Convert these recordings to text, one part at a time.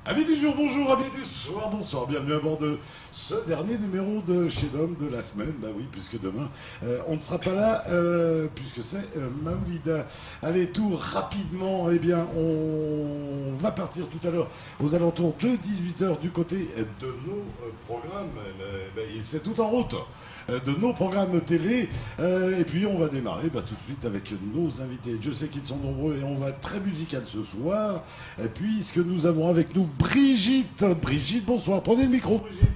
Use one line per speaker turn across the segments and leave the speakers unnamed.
Amis du jour, bonjour, amis du soir, bonsoir, bienvenue à bord de ce dernier numéro de Chez Dom de la semaine. Bah oui, puisque demain, on ne sera pas là, puisque c'est Maoulida. Allez, tout rapidement, eh bien, on va partir tout à l'heure aux alentours de 18h du côté de nos programmes. C'est tout en route de nos programmes télé. Et puis, on va démarrer tout de suite avec nos invités. Je sais qu'ils sont nombreux et on va être très musical ce soir, puisque nous avons avec nous Brigitte. Brigitte, bonsoir. Prenez le micro, Brigitte.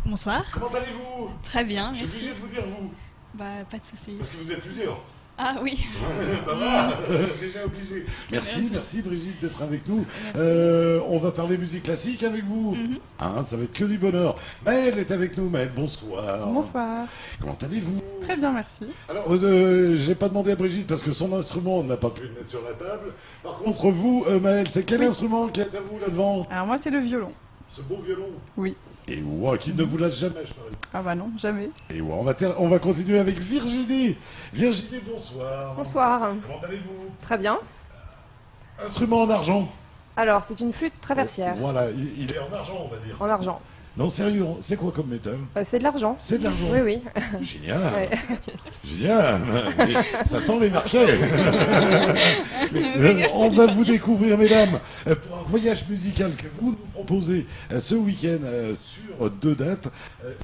Bonsoir.
Comment allez-vous?
Très bien,
Je suis
merci.
obligé de vous dire vous,
Pas de souci.
parce que vous êtes plusieurs.
Ah oui.
Déjà obligé. Merci Brigitte d'être avec nous.
Merci.
On va parler musique classique avec vous.
Mhm.
Ça va être que du bonheur. Maëlle est avec nous. Maëlle, bonsoir.
Bonsoir.
Comment allez-vous?
Très bien, merci.
Alors, j'ai pas demandé à Brigitte parce que son instrument, on n'a pas pu le mettre sur la table. Par contre, vous, Maëlle, c'est quel instrument qui est à vous là-devant?
Alors moi, c'est le violon.
Ce beau violon.
Oui.
Et qui ne vous lâche jamais, je parie.
Ah bah non, jamais.
Et on va continuer avec Virginie. Virginie, bonsoir.
Bonsoir.
Comment allez-vous?
Très bien.
Instrument en argent.
Alors, c'est une flûte traversière,
Voilà, il est en argent, on va dire.
en argent.
Non, sérieux, c'est quoi comme métal?
C'est de l'argent.
C'est de l'argent.
Oui, oui.
Génial.
Ouais.
Génial. Mais ça sent les marquets. On va vous découvrir, mesdames, pour un voyage musical que vous nous proposez ce week-end sur 2 dates.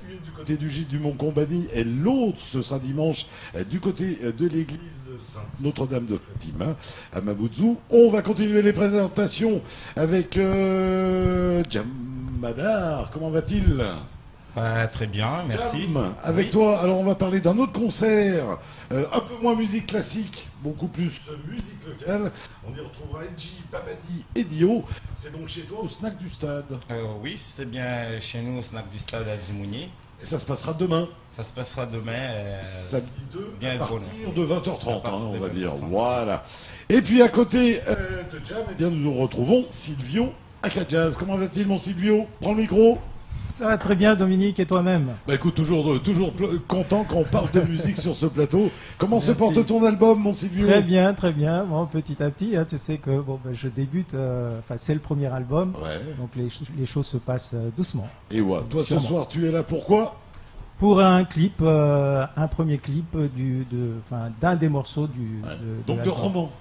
Une du côté du gîte du Mont-Combani et l'autre, ce sera dimanche, du côté de l'église Sainte-Notre-Dame de Fatima à Mamoudzou. On va continuer les présentations avec Jam Madar. Comment va-t-il?
Très bien, merci.
Jam, avec toi, alors on va parler d'un autre concert, un peu moins musique classique, beaucoup plus musique locale. On y retrouvera Edji, Babadi et Dio. C'est donc chez toi au Snack du Stade.
Oui, c'est bien chez nous au Snack du Stade à Djimouni.
Et ça se passera demain,
Ça se passera demain.
samedi 2,
bien
à partir
étonnant.
de 20h30,
À partir
on
de
va
20h30.
dire. Voilà. Et puis à côté de Jam, eh bien, nous retrouvons Silvio Akadjaz. Comment va-t-il, mon Silvio? Prends le micro.
Ça va très bien, Dominique, et toi-même?
Bah écoute, toujours content qu'on parle de musique sur ce plateau. Comment se
Merci.
porte ton album, mon Silvio?
Très bien, très bien. Bon, petit à petit, tu sais que je débute, c'est le premier album,
Ouais.
donc les choses se passent doucement.
Et ouais, toi ce
Sûrement.
soir, tu es là pourquoi?
Pour un clip, un premier clip d'un des morceaux
Donc de
l'album.
roman.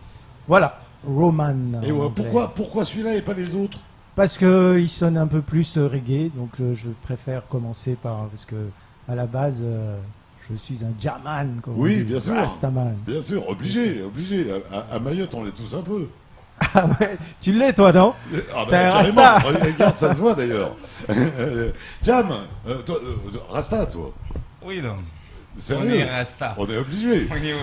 Voilà, Roman.
Et
en
ouais,
anglais.
pourquoi celui-là et pas les autres?
Parce que il sonne un peu plus reggae, donc je préfère commencer parce que à la base, je suis un Jaman, comme on
Oui,
dit,
bien sûr.
Rastaman.
Bien sûr, obligé. À Mayotte, on l'est tous un peu.
Ah ouais, tu l'es toi, non?
Ah
T'es un
carrément.
Rasta.
Regarde, ça se voit d'ailleurs. Jam, toi, Rasta, toi.
Oui, donc. On
Sérieux?
est Rasta.
On est obligé.
On est-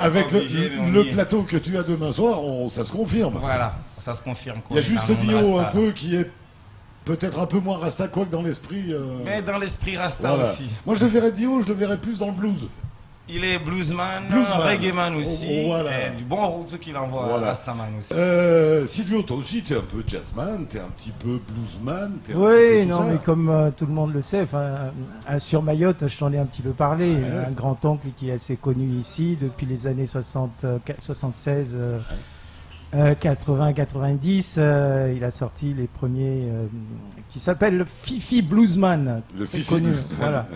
Avec
pas obligé, mais on
le
y est.
plateau que tu as demain soir, ça se confirme.
Voilà, ça se confirme.
Il y a juste Dio un
Rasta,
peu qui est peut-être un peu moins Rasta, quoique dans l'esprit.
Mais dans l'esprit Rasta
Voilà.
aussi.
Moi, je le verrais Dio, je le verrais plus dans le blues.
Il est bluesman,
Bluesman.
reggaeman aussi.
Voilà.
Et du bon route qu'il envoie
Voilà.
Rastaman aussi.
Silvio, toi aussi, t'es un peu jazzman, t'es un petit peu bluesman. T'es un petit
Oui,
peu tout
non,
ça.
mais comme tout le monde le sait, sur Mayotte, je t'en ai un petit peu parlé.
Ouais.
Un grand-oncle qui est assez connu ici depuis les années 76, 80, 90. Il a sorti les premiers qui s'appellent Fifi Bluesman.
Le
C'est
Fifi
connu,
Bluesman.
voilà.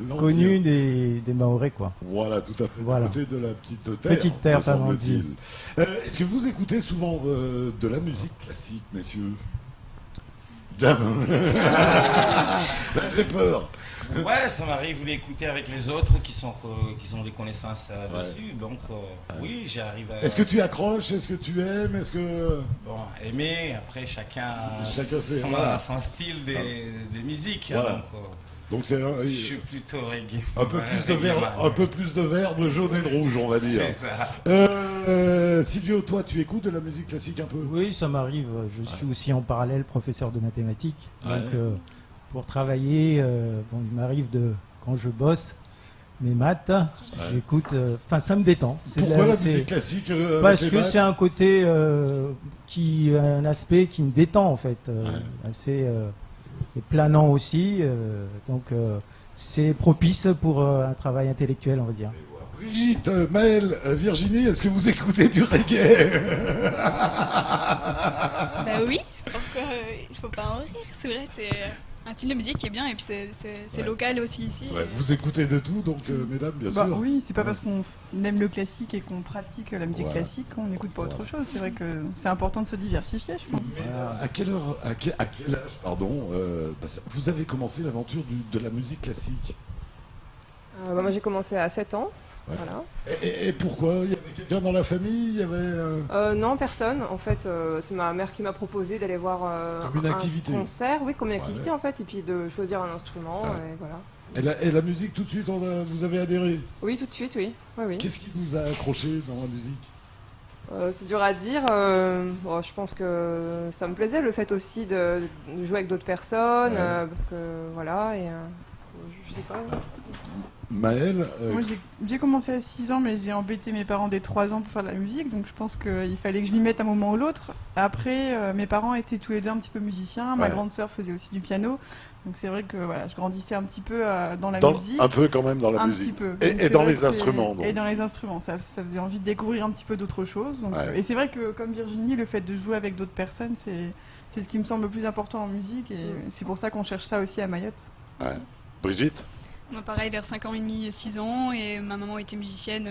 L'ancien.
Connu des Mahorais, quoi.
Voilà, tout à fait.
Voilà.
Du côté de la petite terre.
Petite terre,
me semble-t-il.
pardon.
Est-ce que vous écoutez souvent de la musique classique, messieurs? Jam. J'ai peur.
Ouais, ça m'arrive de l'écouter avec les autres qui ont des connaissances dessus. Donc, oui, j'arrive à.
Est-ce que tu accroches? Est-ce que tu aimes? Est-ce que...
Bon, aimer, après chacun,
Chacun sait,
son,
voilà.
son style des musiques.
Voilà.
Donc,
Donc c'est
je suis plutôt reggae.
un peu plus de vert, un peu plus de vert, de jaune et de rouge, on va dire.
C'est ça.
Silvio, toi, tu écoutes de la musique classique un peu?
Oui, ça m'arrive. Je suis aussi en parallèle professeur de mathématiques.
Ouais.
Donc, pour travailler, il m'arrive quand je bosse mes maths, j'écoute. Ça me détend.
Pourquoi la musique classique
Parce
avec les
que
maths?
c'est un côté un aspect qui me détend en fait, assez planant aussi. Donc, c'est propice pour un travail intellectuel, on va dire.
Brigitte, Maëlle, Virginie, est-ce que vous écoutez du reggae?
Bah oui. Donc, faut pas en rire, c'est vrai, c'est un style de musique qui est bien et puis c'est
Ouais.
local aussi ici.
Ouais, vous écoutez de tout, donc mesdames, bien
Bah
sûr.
oui, c'est pas parce qu'on aime le classique et qu'on pratique la musique
Voilà.
classique qu'on n'écoute pas autre chose. C'est vrai que c'est important de se diversifier, je pense.
Mais, à quel âge, pardon, vous avez commencé l'aventure de la musique classique?
Moi, j'ai commencé à 7 ans.
Ouais.
Voilà.
Et pourquoi? Il y avait quelqu'un dans la famille? Il y avait
Non, personne. En fait, c'est ma mère qui m'a proposé d'aller voir
Comme une
un
activité.
concert. Oui, comme une
Ouais.
activité en fait. Et puis de choisir un instrument.
Ouais.
Et voilà.
et la musique, tout de suite, vous avez adhéré?
Oui, tout de suite, oui. Oui, oui.
Qu'est-ce qui vous a accroché dans la musique?
C'est dur à dire. Bon, je pense que ça me plaisait le fait aussi de jouer avec d'autres personnes.
Ouais.
Parce que voilà. Et je sais pas.
Maëlle,
Moi, j'ai commencé à 6 ans, mais j'ai embêté mes parents dès 3 ans pour faire de la musique, donc je pense qu'il fallait que je m'y mette un moment ou l'autre. Après, mes parents étaient tous les deux un petit peu musiciens, ma
Ouais.
grande sœur faisait aussi du piano, donc c'est vrai que voilà, je grandissais un petit peu dans la
dans-
musique.
un peu quand même dans la
Un
musique.
petit peu.
Et
Donc, c'est
dans
vrai
les
que c'est-
instruments, donc.
Et dans les instruments, ça faisait envie de découvrir un petit peu d'autres choses. Donc,
Ouais.
et c'est vrai que, comme Virginie, le fait de jouer avec d'autres personnes, c'est ce qui me semble le plus important en musique, et c'est pour ça qu'on cherche ça aussi à Mayotte.
Ouais. Brigitte?
Moi pareil, vers 5 ans et demi, 6 ans, et ma maman était musicienne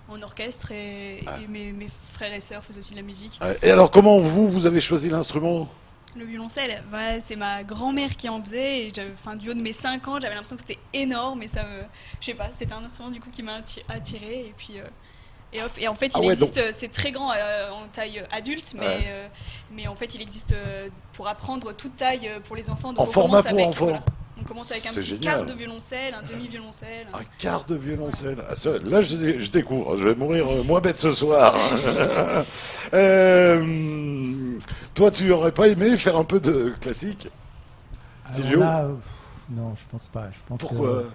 en orchestre et mes frères et sœurs faisaient aussi de la musique.
Et alors, comment vous avez choisi l'instrument?
Le violoncelle, voilà, c'est ma grand-mère qui en faisait, et du haut de mes 5 ans, j'avais l'impression que c'était énorme, et je sais pas, c'était un instrument du coup qui m'a attiré, et puis et hop, et en fait
Ah
il
ouais,
existe, c'est très grand en taille adulte,
Ouais.
mais en fait il existe pour apprendre toute taille pour les enfants.
En
Donc on
format
commence
pour
avec,
enfants.
voilà. On commence avec un
C'est
petit
génial.
quart de violoncelle, un demi-violoncelle.
Un quart de violoncelle. Ah, ça, là, je découvre. Je vais mourir moins bête ce soir. Toi, tu aurais pas aimé faire un peu de classique?
Alors
Silvio?
là, non, je pense pas. Je pense
Pourquoi?
que...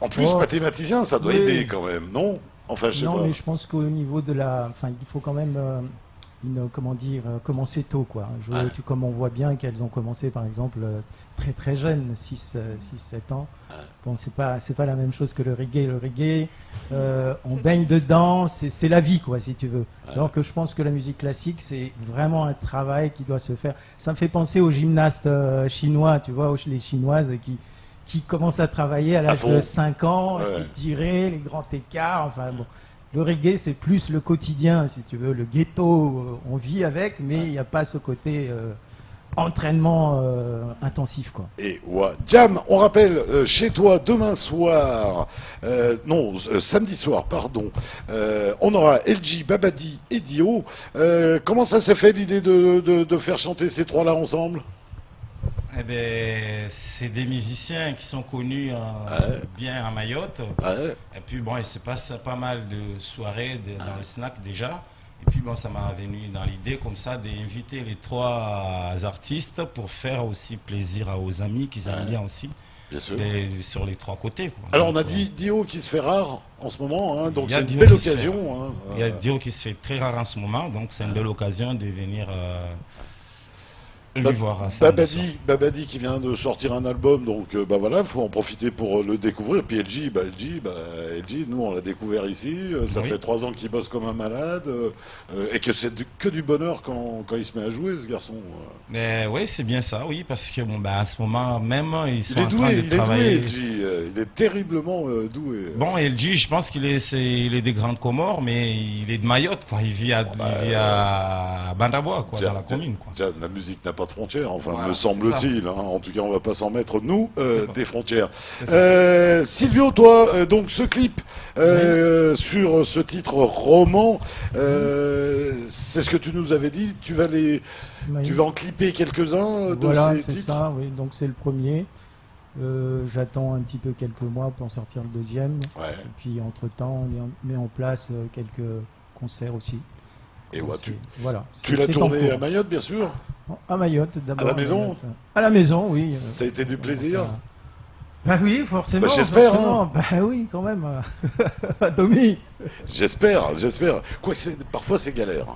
En plus,
Oh.
mathématicien, ça doit
Oui.
aider quand même, non? Enfin, je sais
Non,
pas.
mais je pense qu'au niveau de la... Enfin, il faut quand même, comment dire, commencer tôt, quoi.
Ouais.
Comme on voit bien qu'elles ont commencé, par exemple, très très jeunes, 6-7 ans.
Ouais.
Bon, c'est pas la même chose que le reggae. Le reggae, on
C'est
baigne dedans, c'est la vie, quoi, si tu veux.
Ouais.
Alors que je pense que la musique classique, c'est vraiment un travail qui doit se faire. Ça me fait penser aux gymnastes chinois, tu vois, les chinoises qui commencent à travailler à l'âge
fond.
de 5 ans,
Ouais.
s'étirer, les grands écarts, enfin bon. Le reggae, c'est plus le quotidien, si tu veux, le ghetto, on vit avec, mais il n'y a pas ce côté entraînement intensif, quoi.
Et ouais. Jam, on rappelle, chez toi, demain soir, samedi soir, pardon, on aura LG, Babadi et Dio. Comment ça s'est fait l'idée de faire chanter ces trois-là ensemble?
Eh ben, c'est des musiciens qui sont connus
Ouais.
bien à Mayotte.
Ouais.
Et puis bon, il se passe pas mal de soirées dans le snack déjà. Et puis bon, ça m'a venu dans l'idée comme ça d'inviter les trois artistes pour faire aussi plaisir aux amis qu'ils aiment bien aussi,
Bien sûr.
sur les trois côtés, quoi.
Alors on a
Donc,
dit Dio qui se fait rare en ce moment, hein, donc
Il y a
c'est une
Dio
belle
qui se
occasion.
fait.
Hein,
il y a Dio qui se fait très rare en ce moment, donc c'est une belle occasion de venir lui voir. samedi soir.
Babadi qui vient de sortir un album, donc voilà, faut en profiter pour le découvrir. Puis LG, LG, nous on l'a découvert ici, ça
Oui.
fait 3 ans qu'il bosse comme un malade, et que c'est que du bonheur quand il se met à jouer, ce garçon.
Mais oui, c'est bien ça, oui, parce que bon, à ce moment même, ils sont
Il est
en train
doué,
de travailler.
LG, il est terriblement doué.
Bon, LG, je pense qu'il il est des Grandes Comores, mais il est de Mayotte, quoi. Il vit à Bandabois, quoi, dans la commune, quoi.
Déjà, la musique n'a pas de frontières, enfin,
Voilà,
me semble-t-il. Hein. En tout cas, on va pas s'en mettre, nous,
C'est pas-
des frontières.
C'est ça.
Silvio, toi, donc ce clip sur ce titre roman, c'est ce que tu nous avais dit. Tu vas en clipper quelques-uns de
Voilà,
ces
c'est
titres.
ça, oui. Donc c'est le premier. J'attends un petit peu quelques mois pour sortir le deuxième.
Ouais.
Et puis entre-temps, on met en place quelques concerts aussi.
Et ouais,
Voilà.
tu l'as
C'est en
tourné à
cours.
Mayotte, bien sûr.
À Mayotte, d'abord.
À la maison
Mayotte. À la maison, oui.
Ça a été du plaisir.
Bah oui, forcément.
Bah, j'espère,
forcément. Bah oui, quand même. Domi.
J'espère. Quoi, parfois c'est galère.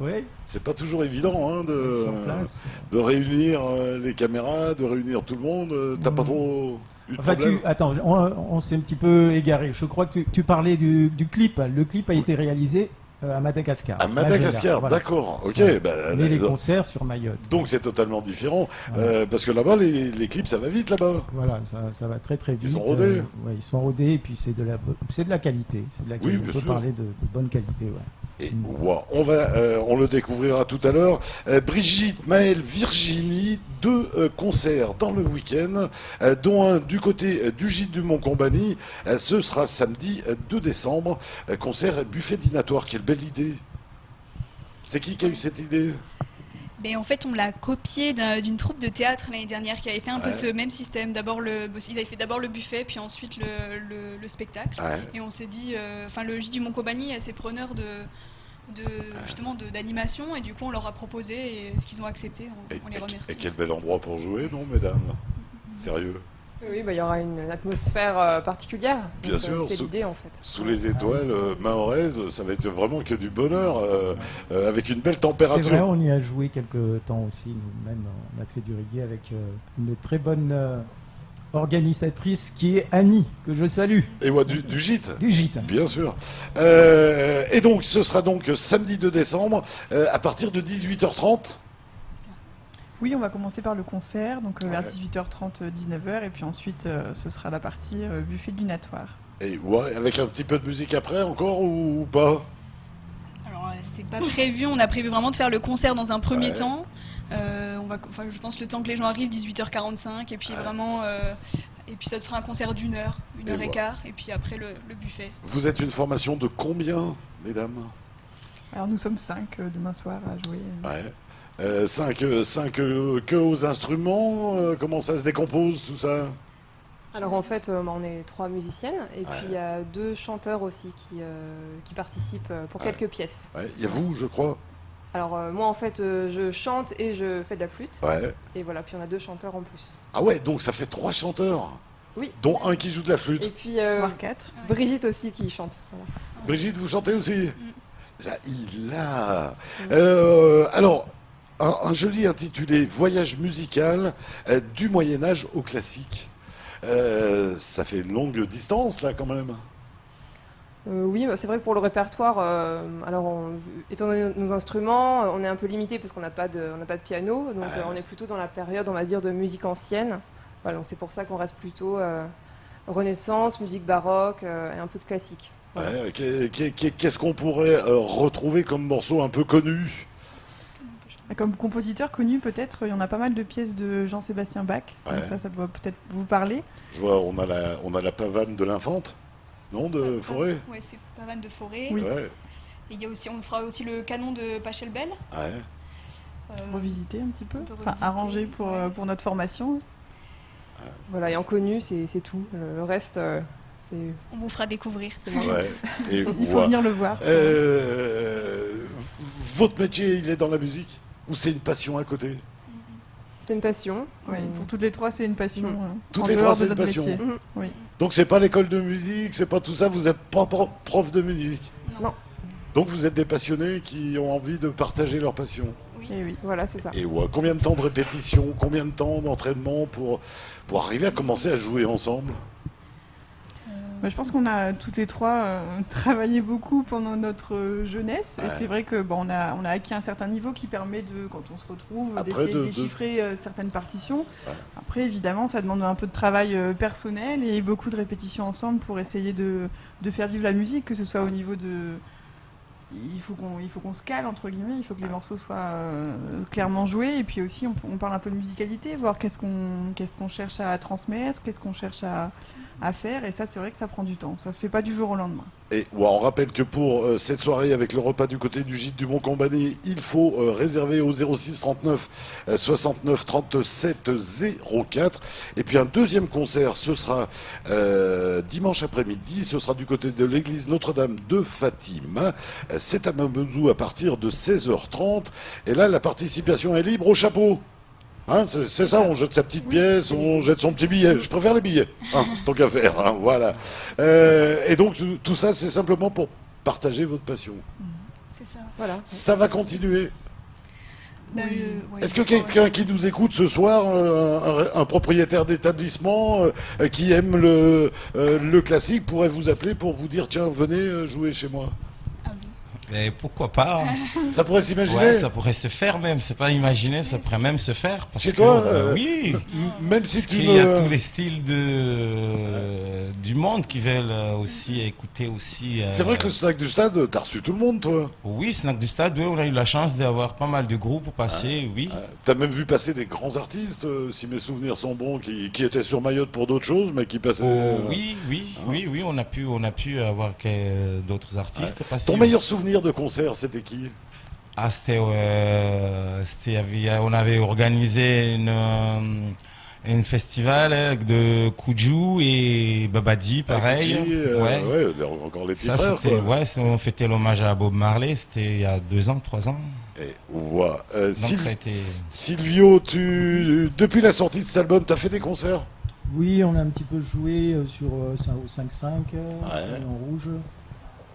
Oui,
C'est pas toujours évident hein,
sur place.
de réunir les caméras, de réunir tout le monde. T'as pas trop eu de
Enfin,
problème?
attends, on s'est un petit peu égaré. Je crois que tu parlais du clip. Le clip a été réalisé À Madagascar.
À Madagascar,
Voilà.
d'accord. Ok.
Ouais.
Bah,
Mais les concerts sur Mayotte.
donc c'est totalement différent.
Voilà.
Parce que là-bas, les clips, ça va vite là-bas.
Voilà, ça va très très vite.
Ils sont rodés.
Ouais, ils sont rodés et puis c'est de la qualité. C'est de la
Oui,
qualité.
bien
On peut
sûr.
parler de bonne qualité. Ouais.
Et wow, on le découvrira tout à l'heure. Brigitte, Maëlle, Virginie, 2 concerts dans le week-end, dont un du côté du Gîte du Mont-Combani. Ce sera samedi 2 décembre. Concert buffet dînatoire. Quelle belle idée. C'est qui a eu cette idée?
Mais en fait, on l'a copié d'une troupe de théâtre l'année dernière qui avait fait un peu
Ouais.
ce même système. Ils avaient fait d'abord le buffet, puis ensuite le spectacle.
Ouais.
Et on s'est dit, le Gîte du Mont-Combani est assez preneur justement d'animation, et du coup, on leur a proposé, et ce qu'ils ont accepté, on les remercie.
Et quel bel endroit pour jouer, non, mesdames? Sérieux?
Oui, bah, il y aura une atmosphère particulière.
Bien
Donc,
sûr,
c'est
sous-
l'idée en fait.
Sous les étoiles, mahoraises, ça va être vraiment que du bonheur, avec une belle
C'est
température.
vrai, on y a joué quelques temps aussi. Nous-mêmes, on a fait du reggae avec une très bonne organisatrice qui est Annie, que je salue,
Et ouais, du gîte.
du gîte.
Bien sûr. Et donc, ce sera donc samedi 2 décembre, à partir de 18h30.
Oui, on va commencer par le concert, donc vers
Ouais.
18h30, 19h, et puis ensuite ce sera la partie buffet dînatoire.
Et ouais, avec un petit peu de musique après encore ou pas?
Alors, c'est pas prévu, on a prévu vraiment de faire le concert dans un premier
Ouais.
temps. Je pense le temps que les gens arrivent, 18h45, et puis vraiment. Et puis ça sera un concert d'1 heure, une
Et
heure et
voilà.
quart, et puis après le buffet.
Vous êtes une formation de combien, mesdames?
Alors nous sommes 5 demain soir à jouer.
Ouais. 5 que aux instruments, comment ça se décompose tout ça?
Alors en fait, on est 3 musiciennes et puis
Ouais.
il y a 2 chanteurs aussi qui participent pour
Ouais.
quelques pièces.
Ouais, il y a vous, je crois.
Alors moi en fait, je chante et je fais de la flûte.
Ouais.
Et voilà, puis on a 2 chanteurs en plus.
Ah ouais, donc ça fait 3 chanteurs.
Oui.
Dont un qui joue de la
Et
flûte.
puis
Voire 4.
Brigitte aussi qui chante. Voilà.
Brigitte, vous chantez aussi? Là, il a.
Mm.
Alors, un joli intitulé Voyage musical du Moyen-Âge au classique. Ça fait une longue distance, là, quand même.
Oui, bah, c'est vrai que pour le répertoire, étant donné nos instruments, on est un peu limité parce qu'on n'a pas de piano, donc on est plutôt dans la période, on va dire, de musique ancienne. Voilà, donc c'est pour ça qu'on reste plutôt Renaissance, musique baroque et un peu de classique. Voilà.
Ouais, qu'est-ce qu'on pourrait retrouver comme morceau un peu connu?
Comme compositeur connu, peut-être, il y en a pas mal de pièces de Jean-Sébastien Bach.
Ouais.
Donc ça doit peut-être vous parler.
Je vois, on a la pavane de l'Infante, non, de Forêt?
Ouais, c'est Pavane de Forêt.
Oui.
Ouais,
Et il y a aussi, on fera aussi le canon de Pachelbel.
ouais.
Revisiter un petit peu.
on peut
Enfin,
revisiter,
arranger
ouais.
pour notre formation.
Voilà, et en connu, c'est tout. Le reste, c'est
On vous fera découvrir.
Ouais. Et
Il faut
ouais.
venir le voir.
Votre métier, il est dans la musique? Ou c'est une passion à côté?
c'est une passion.
Oui, pour toutes les trois, c'est une passion.
Toutes
en
les
dehors
trois, c'est
de
une
notre
passion.
métier.
Mhm.
Oui.
Donc c'est pas l'école de musique, c'est pas tout ça, vous n'êtes pas prof de musique.
Non.
Donc vous êtes des passionnés qui ont envie de partager leur passion.
Et oui.
Voilà, c'est ça.
Et ouais, combien de temps de répétition, combien de temps d'entraînement pour arriver à commencer à jouer ensemble?
Bah, je pense qu'on a toutes les trois travaillé beaucoup pendant notre jeunesse.
Ouais.
Et c'est vrai que on a acquis un certain niveau qui permet de, quand on se retrouve,
Après,
d'essayer de déchiffrer certaines partitions.
Ouais.
Après, évidemment, ça demande un peu de travail personnel et beaucoup de répétitions ensemble pour essayer de faire vivre la musique, que ce soit au niveau de... Il faut qu'on se cale, entre guillemets, il faut que les morceaux soient clairement joués. Et puis aussi, on parle un peu de musicalité, voir qu'est-ce qu'on cherche à transmettre, qu'est-ce qu'on cherche à faire. Et ça, c'est vrai que ça prend du temps. Ça se fait pas du jour au lendemain.
Et ouais, on rappelle que pour cette soirée avec le repas du côté du gîte du Mont-Combani, il faut réserver au 06 39 69 37 04. Et puis un deuxième concert, ce sera dimanche après-midi, ce sera du côté de l'église Notre-Dame de Fatima. C'est à Mamoudzou à partir de 16h30. Et là, la participation est libre au chapeau. Hein, c'est ça, on jette sa petite pièce, on jette son petit billet. Je préfère les billets, hein, tant qu'à faire. Hein, voilà. Et donc, tout ça, c'est simplement pour partager votre passion.
C'est ça.
Voilà.
Ça va continuer.
Bah, ouais,
Est-ce que quelqu'un qui nous écoute ce soir, un propriétaire d'établissement qui aime le classique, pourrait vous appeler pour vous dire tiens, venez jouer chez moi?
Ah oui.
Mais pourquoi pas?
Ça pourrait s'imaginer.
Ouais, ça pourrait se faire même. C'est pas imaginer, ça pourrait même se faire. Parce
Chez
que,
toi,
oui.
Même si
Parce
tu
qu'il y a
me...
tous les styles du monde qui veulent aussi écouter aussi.
C'est vrai que le snack du stade, t'as reçu tout le monde, toi.
Oui, Snack du Stade, oui, on a eu la chance d'avoir pas mal de groupes passer, oui.
T'as même vu passer des grands artistes, si mes souvenirs sont bons, qui étaient sur Mayotte pour d'autres choses, mais qui passaient...
Oui, on a pu avoir d'autres artistes passer.
Ton meilleur souvenir de concert, c'était qui?
Ah, on avait organisé une festival de Koudjou et Babadi, pareil.
Ouais, encore les petits
Ça,
frères,
c'était,
quoi.
ouais, on fêtait l'hommage à Bob Marley, c'était il y a 2 ans, 3 ans.
Et, ouais.
Donc ça a été...
Silvio, depuis la sortie de cet album, t'as fait des concerts?
Oui, on a un petit peu joué au 5-5, en rouge,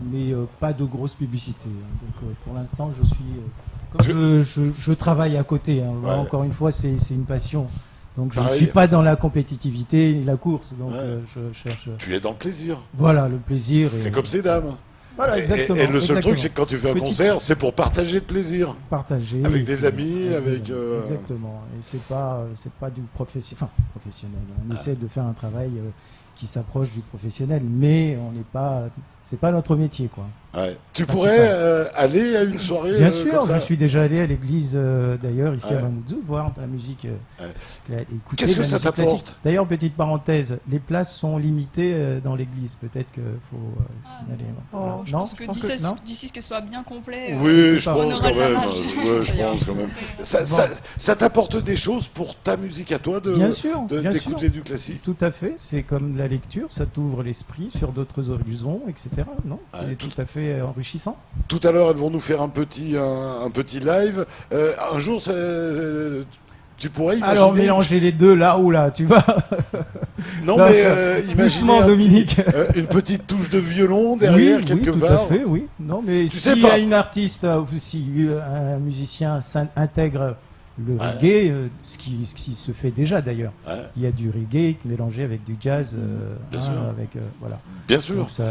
mais pas de grosse publicité. Donc pour l'instant, je suis... je travaille à côté.
Ouais.
Encore une fois, c'est une passion. Donc je ne
Pareil.
suis pas dans la compétitivité ni la course. Donc je cherche...
Tu es dans le plaisir.
Voilà, le plaisir.
C'est comme ces dames.
Voilà, exactement.
Et le seul
exactement.
truc, c'est que quand tu fais un concert, c'est pour partager le plaisir.
Partager.
Avec
et
des
puis,
amis, avec...
Exactement. Et c'est pas du professionnel. On essaie de faire un travail qui s'approche du professionnel, mais on n'est pas... C'est pas notre métier, quoi.
Ouais. Tu
Principal.
pourrais aller à une soirée
Bien sûr,
comme ça.
je suis déjà allé à l'église, d'ailleurs, ici
Ouais.
à Mamoudzou, voir de la musique. Écouter
Qu'est-ce
de
que
la
ça
musique
t'apporte?
classique. D'ailleurs, petite parenthèse, les places sont limitées dans l'église. Peut-être qu'il faut signaler.
Oh,
Je
non,
pense que
non.
d'ici que ce soit bien complet.
Oui,
c'est
je
pas-
pense
on aura
quand
de la
même.
marge.
Ouais, je
Ça ira.
pense quand même. Ça t'apporte des choses pour ta musique à toi
Bien sûr, bien
d'écouter
sûr.
du classique?
Tout à fait, c'est comme la lecture, ça t'ouvre l'esprit sur d'autres horizons, etc. Non,
Ouais,
c'est
tout-
tout à fait enrichissant.
Tout à l'heure, elles vont nous faire un petit live. Un jour, tu pourrais imaginer...
Alors mélanger les deux là ou là, tu vois.
Non,
Donc,
mais imaginer
doucement,
un
Dominique.
une petite touche de violon derrière,
oui,
quelque
tout
part.
à fait, oui. Non, mais
Tu sais
s'il y
pas.
a une artiste ou si un musicien intègre le
Ouais.
reggae, ce qui se fait déjà d'ailleurs.
Ouais,
Il y a du reggae mélangé avec du jazz,
Bien sûr.
avec voilà.
bien sûr.
Donc ça,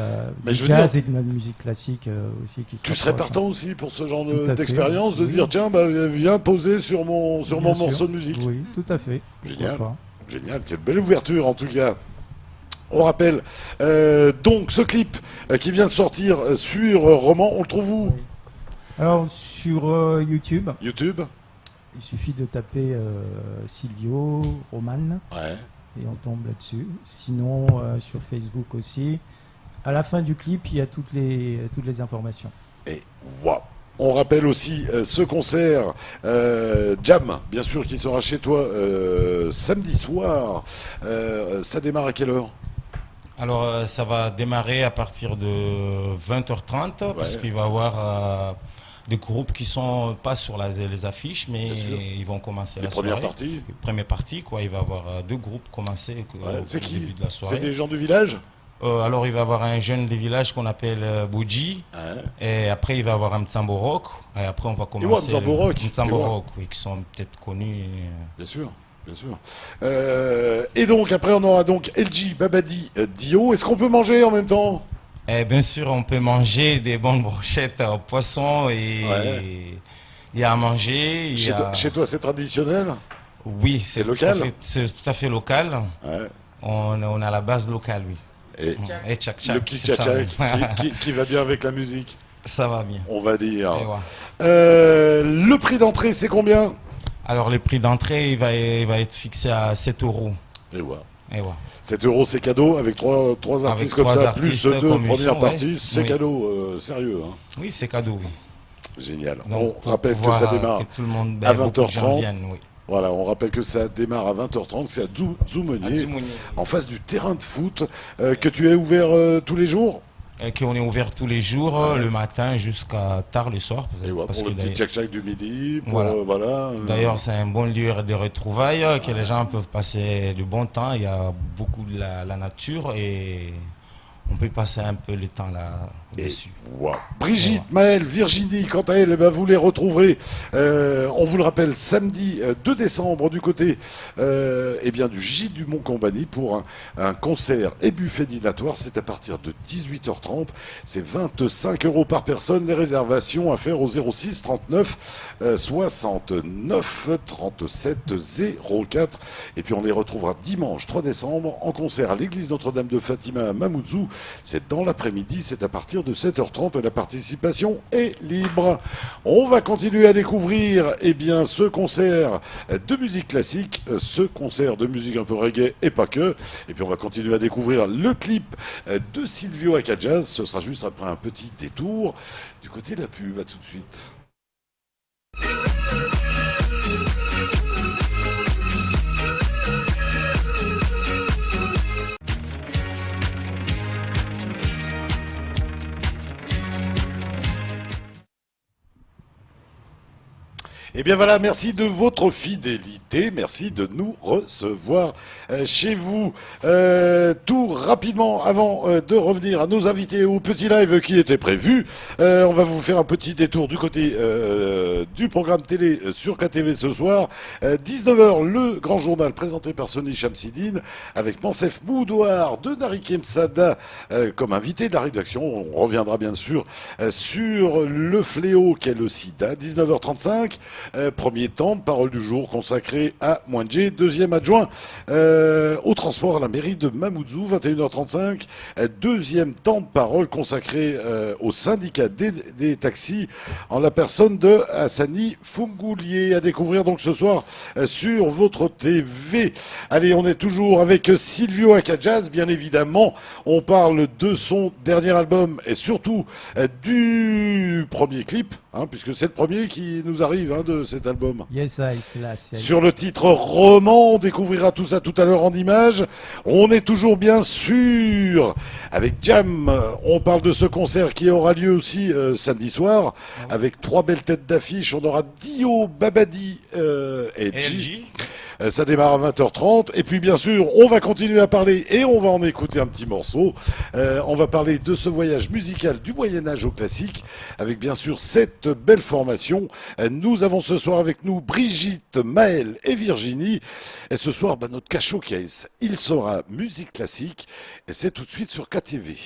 Mais
du
je veux
jazz et de la musique classique aussi qui se
Tu serais
rapprochent.
partant aussi pour ce genre
Tout à fait,
d'expérience, de
oui.
dire tiens, bah, viens poser sur mon
Bien sûr.
morceau de musique.
Oui, tout à fait. Pourquoi
Génial.
pas.
Génial, quelle belle ouverture en tout cas. On rappelle donc ce clip qui vient de sortir sur Roman, on le trouve où?
Oui. Alors sur YouTube,
YouTube?
il suffit de taper Silvio Roman.
Ouais.
Et on tombe là-dessus. Sinon, sur Facebook aussi. À la fin du clip, il y a toutes les informations.
Et waouh. On rappelle aussi ce concert Jam, bien sûr, qui sera chez toi samedi soir. Ça démarre à quelle heure?
Alors, ça va démarrer à partir de 20h30 parce
Ouais.
qu'il va y avoir des groupes qui sont pas sur les affiches, mais
Bien sûr.
ils vont commencer
Les
la
premières
soirée.
parties?
Première partie, quoi. Il va y avoir 2 groupes commencer
Ouais.
au
C'est qui?
début de la
C'est
soirée.
des gens du village?
Alors, il va y avoir un jeune des villages qu'on appelle Bouji.
Ouais.
Et après, il va y avoir un Mtsambo Rock. Et après, on va
ouais,
commencer.
Mtsambo Rock.
Mtsambo
Et ouais.
Rock, oui, qui sont peut-être connus.
Bien sûr, bien sûr. Et donc, après, on aura donc LG, Babadi, Dio. Est-ce qu'on peut manger en même temps?
Et bien sûr, on peut manger des bonnes brochettes au poisson et
Ouais.
il y a à manger. il y a-
Chez toi, c'est traditionnel?
Oui,
C'est local?
C'est tout à fait local.
Ouais.
On a la base locale, oui.
Et
Et tchak tchak,
le petit
c'est ça,
tchak
oui.
qui va bien avec la musique,
Ça va bien.
on va dire.
Et voilà.
Le prix d'entrée, c'est combien?
Alors, le prix d'entrée, il va être fixé à 7 €.
Et voilà.
Et voilà.
7 euros, c'est cadeau. Avec trois artistes comme
3
ça, plus
artistes
2
comme ils
premières
sont,
parties,
ouais.
c'est
Oui.
cadeau. Sérieux. Hein.
Oui, c'est cadeau, oui.
Génial.
Donc,
On
pour
rappelle que
pouvoir,
ça démarre.
que tout le monde,
à
beaucoup de gens
20h30.
viennent, oui.
Voilà, on rappelle que ça démarre à 20h30. C'est à
À
Zoumenier,
Dzumouni.
en face du terrain de foot. Que tu es ouvert tous les jours?
Et qu'on est ouvert tous les jours,
Ouais.
le matin jusqu'à tard le soir.
Et voilà,
parce
pour le
que
petit
d'ailleurs-
tchak-tchak du midi. Pour,
Voilà.
voilà.
D'ailleurs, c'est un bon lieu de retrouvailles, que les gens peuvent passer du bon temps. Il y a beaucoup de la nature et on peut passer un peu le temps là dessus.
Wow. Brigitte, Maëlle, Virginie, quant à elle, eh ben, vous les retrouverez, on vous le rappelle, samedi 2 décembre du côté eh bien, du Gîte du Mont-Combani pour un concert et buffet dînatoire. C'est à partir de 18h30. C'est 25 € par personne. Les réservations à faire au 06 39 69 37 04. Et puis on les retrouvera dimanche 3 décembre en concert à l'église Notre-Dame de Fatima à Mamoudzou. C'est dans l'après-midi, c'est à partir de 7h30 et la participation est libre. On va continuer à découvrir eh bien, ce concert de musique classique, ce concert de musique un peu reggae et pas que. Et puis on va continuer à découvrir le clip de Silvio Acajaz. Ce sera juste après un petit détour du côté de la pub. À tout de suite. Eh bien voilà, merci de votre fidélité, merci de nous recevoir chez vous. Tout rapidement, avant de revenir à nos invités au petit live qui était prévu, on va vous faire un petit détour du côté du programme télé sur KTV ce soir. 19h, le grand journal présenté par Sony Chamsidine avec Mansef Moudouar de Darik Msada comme invité de la rédaction. On reviendra bien sûr sur le fléau qu'est le sida. 19h35. Premier temps de parole du jour consacré à Mwanje, deuxième adjoint au transport à la mairie de Mamoudzou, 21h35. Deuxième temps de parole consacré au syndicat des taxis en la personne de Hassani Fungoulier, à découvrir donc ce soir sur votre TV. Allez, on est toujours avec Silvio Acajaz, bien évidemment. On parle de son dernier album et surtout du premier clip, puisque c'est le premier qui nous arrive de cet album.
Yes, I.
Sur le titre Roman, on découvrira tout ça tout à l'heure en images. On est toujours bien sûr avec Jam. On parle de ce concert qui aura lieu aussi samedi soir avec 3 belles têtes d'affiche. On aura Dio, Babadi et LG. Ça démarre à 20h30. Et puis bien sûr, on va continuer à parler et on va en écouter un petit morceau. On va parler de ce voyage musical du Moyen-Âge au classique avec bien sûr cette belle formation. Nous avons ce soir avec nous Brigitte, Maëlle et Virginie. Et ce soir, notre cachot case, il sera musique classique. Et c'est tout de suite sur KTV.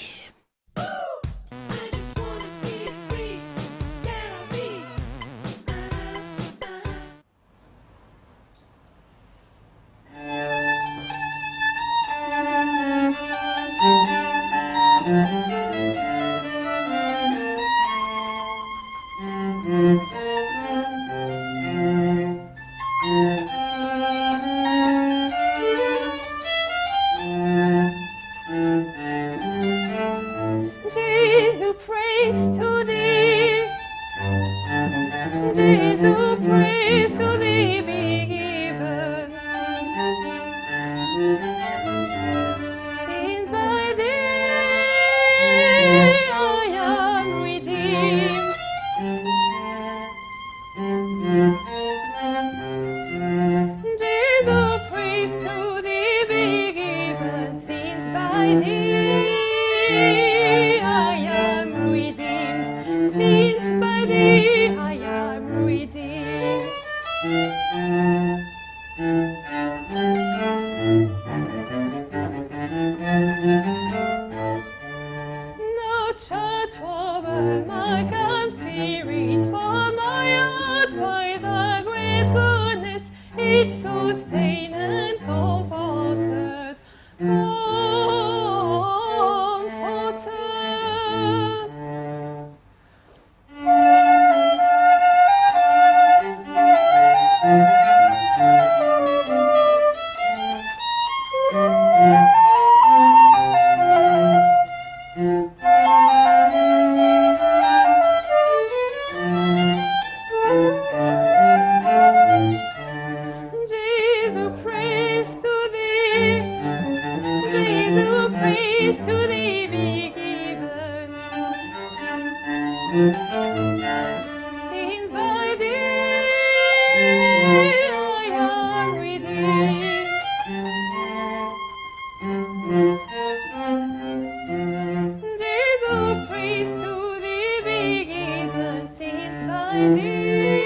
by thee